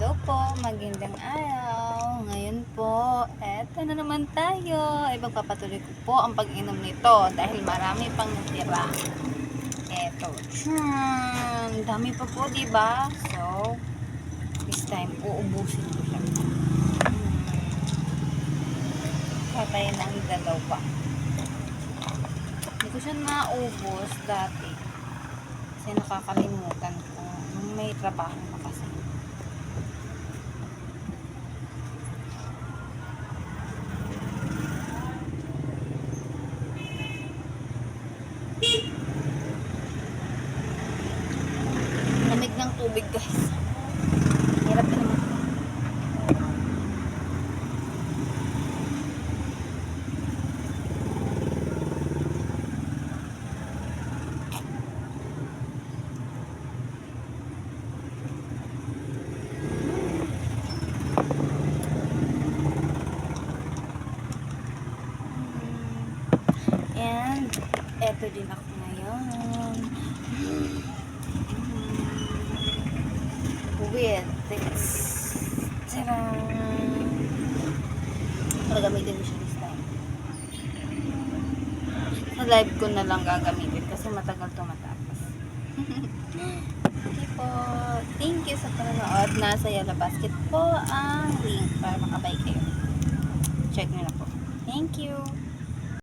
Hello po, magandang araw. Ngayon po, eto na naman tayo. Ipagpapatuloy ko po ang pag-inom nito dahil marami pang natira. Eto, dami pa po, diba? So, this time, uubusin ko siya. Patay ng dalawa. Hindi ko siya naubos dati. Kasi nakakalimutan ko. May trabaho na kasi. Lamig ng tubig, guys. Hirap na naman. And eto din ako ngayon. With this. Tadaan! Gagamitin mo siya this time. Sa live ko na lang gagamitin kasi matagal to matapos. Okay po. Thank you sa panonood. Nasa Yellow Basket po ang link para makabay kayo. Check nyo na po. Thank you.